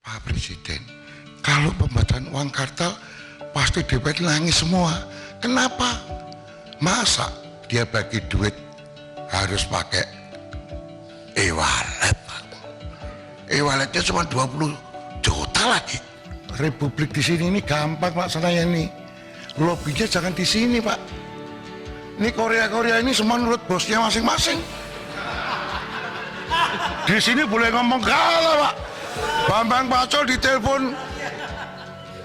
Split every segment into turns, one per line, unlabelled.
Pak Presiden, kalau pembacaan uang kartal pasti DPR nangis semua. Kenapa? Masa dia bagi duit harus pakai e-wallet? E-walletnya cuma 20 juta lagi. Republik di sini ini gampang laksananya ini. Lobbynya jangan di sini, Pak. Ini Korea ini semua menurut bosnya masing-masing. Di sini boleh ngomong kalah, Pak. Bambang Pacul ditelepon,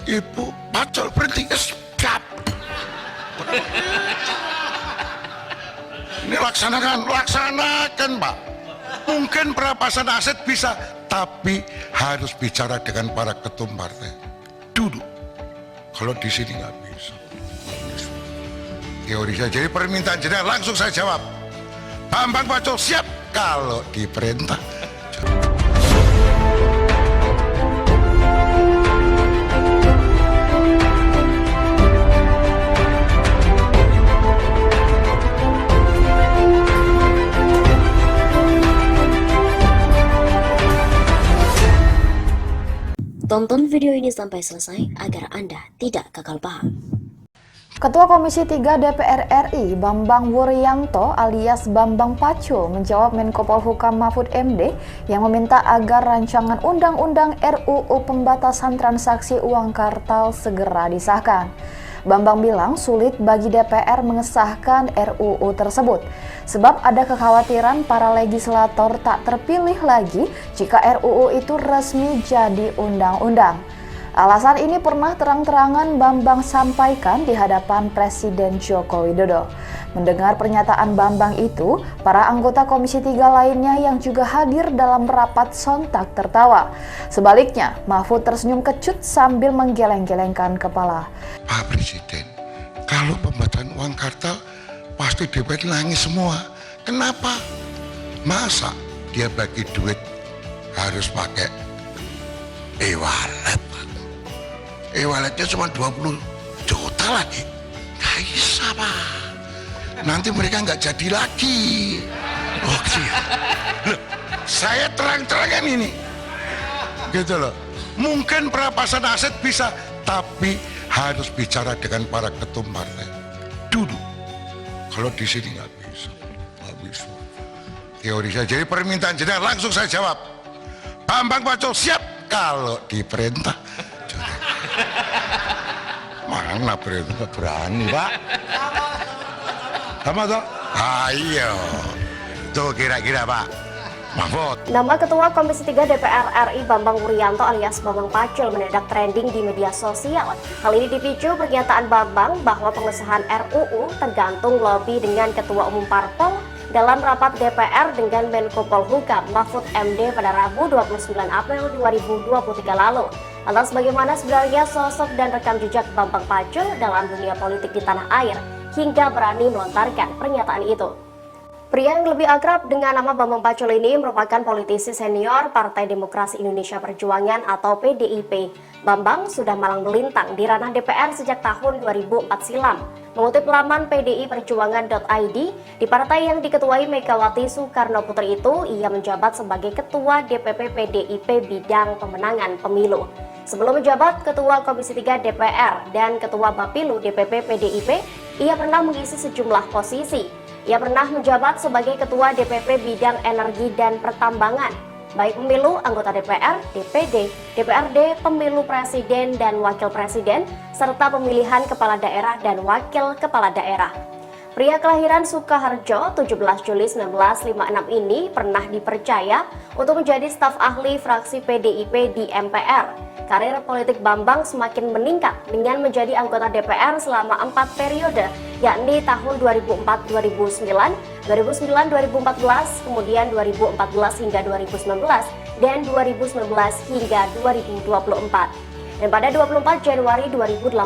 Ibu Pacul berhenti, stop. Ini laksanakan, Pak. Mungkin perampasan aset bisa, tapi harus bicara dengan para ketum partai dulu. Kalau di sini nggak bisa. Teori saya, jadi permintaan jenengan langsung saya jawab. Bambang Pacul siap kalau diperintah.
Tonton video ini sampai selesai agar Anda tidak gagal paham.
Ketua Komisi 3 DPR RI Bambang Wuryanto alias Bambang Pacul menjawab Menko Polhukam Mahfud MD yang meminta agar rancangan Undang-Undang RUU Pembatasan Transaksi Uang Kartal segera disahkan. Bambang bilang sulit bagi DPR mengesahkan RUU tersebut, sebab ada kekhawatiran para legislator tak terpilih lagi jika RUU itu resmi jadi undang-undang. Alasan ini pernah terang-terangan Bambang sampaikan di hadapan Presiden Joko Widodo. Mendengar pernyataan Bambang itu, para anggota Komisi 3 lainnya yang juga hadir dalam rapat sontak tertawa. Sebaliknya, Mahfud tersenyum kecut sambil menggeleng-gelengkan kepala.
Pak Presiden, kalau pembacaan uang kartal pasti DPR nangis semua. Kenapa? Masa dia bagi duit harus pakai e-wallet? E-walletnya cuma 20 juta lagi. Nggak bisa, Pak. Nanti mereka nggak jadi lagi. Oh iya. Loh, saya terang-terangan ini. Gitu loh. Mungkin perampasan aset bisa, tapi harus bicara dengan para ketum partai dulu. Kalau di sini nggak bisa. Nggak bisa. Teori saya, jadi permintaan jenengan langsung saya jawab. Bambang Pacul siap kalau diperintah. Mana perintah berani, Pak? Sama toh? Ayo. Tuh kira-kira, Pak Mahfud.
Nama Ketua Komisi 3 DPR RI Bambang Wuryanto alias Bambang Pacul mendadak trending di media sosial. Hal ini dipicu pernyataan Bambang bahwa pengesahan RUU tergantung lobby dengan Ketua Umum Parpol dalam rapat DPR dengan Menko Polhukam Mahfud MD pada Rabu 29 April 2023 lalu. Lantas bagaimana sebenarnya sosok dan rekam jejak Bambang Pacul dalam dunia politik di tanah air hingga berani melontarkan pernyataan itu? Pria yang lebih akrab dengan nama Bambang Pacul ini merupakan politisi senior Partai Demokrasi Indonesia Perjuangan atau PDIP. Bambang sudah malang melintang di ranah DPR sejak tahun 2004 silam. Mengutip laman pdiperjuangan.id, di partai yang diketuai Megawati Soekarno Putri itu, ia menjabat sebagai Ketua DPP PDIP bidang pemenangan pemilu. Sebelum menjabat Ketua Komisi 3 DPR dan Ketua Bapilu DPP PDIP, ia pernah mengisi sejumlah posisi. Ia pernah menjabat sebagai Ketua DPP Bidang Energi dan Pertambangan, baik pemilu anggota DPR, DPD, DPRD, pemilu presiden dan wakil presiden, serta pemilihan kepala daerah dan wakil kepala daerah. Pria kelahiran Sukoharjo 17 Juli 1956 ini pernah dipercaya untuk menjadi staf ahli fraksi PDIP di MPR. Karir politik Bambang semakin meningkat dengan menjadi anggota DPR selama 4 periode, yakni tahun 2004-2009, 2009-2014, kemudian 2014 hingga 2019, dan 2019 hingga 2024. Dan pada 24 Januari 2018,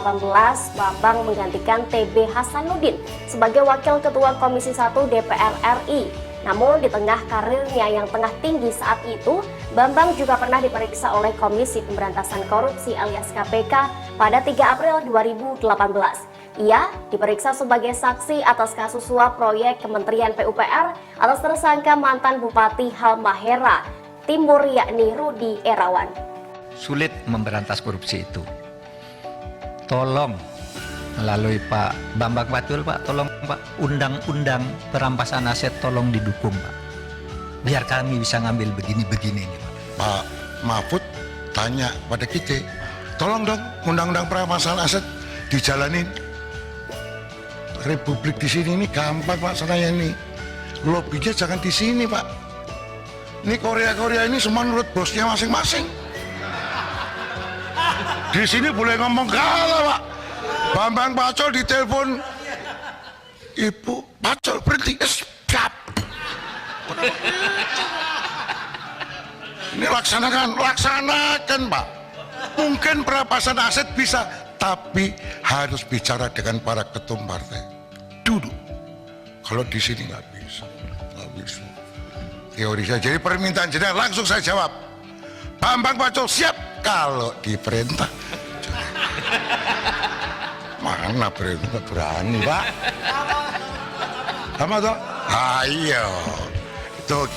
Bambang menggantikan TB Hasanuddin sebagai Wakil Ketua Komisi 1 DPR RI. Namun di tengah karirnya yang tengah tinggi saat itu, Bambang juga pernah diperiksa oleh Komisi Pemberantasan Korupsi alias KPK pada 3 April 2018. Ia diperiksa sebagai saksi atas kasus suap proyek Kementerian PUPR atas tersangka mantan Bupati Halmahera Timur yakni Rudi Erawan.
sulit memberantas korupsi itu. Tolong melalui Pak Bambang Pacul, Pak, tolong Pak, undang-undang perampasan aset tolong didukung, Pak. Biar kami bisa ngambil begini-begini ini, Pak.
Pak Mahfud tanya pada kita, tolong dong undang-undang perampasan aset dijalanin. Republik di sini ini gampang Pak, saya ini lobbynya jangan di sini Pak. Ini Korea ini semua menurut bosnya masing-masing. Di sini boleh ngomong kalah Pak. Bambang Pacul ditelepon, Ibu Pacul berhenti, siap. Ini laksanakan Pak. Mungkin perampasan aset bisa, tapi harus bicara dengan para ketum partai dulu. Kalau di sini nggak bisa. Teori saya, jadi permintaan jenengan langsung saya jawab. Bambang Pacul siap kalau diperintah. Mana perintah berani Pak? Sama toh? Ayo, tuh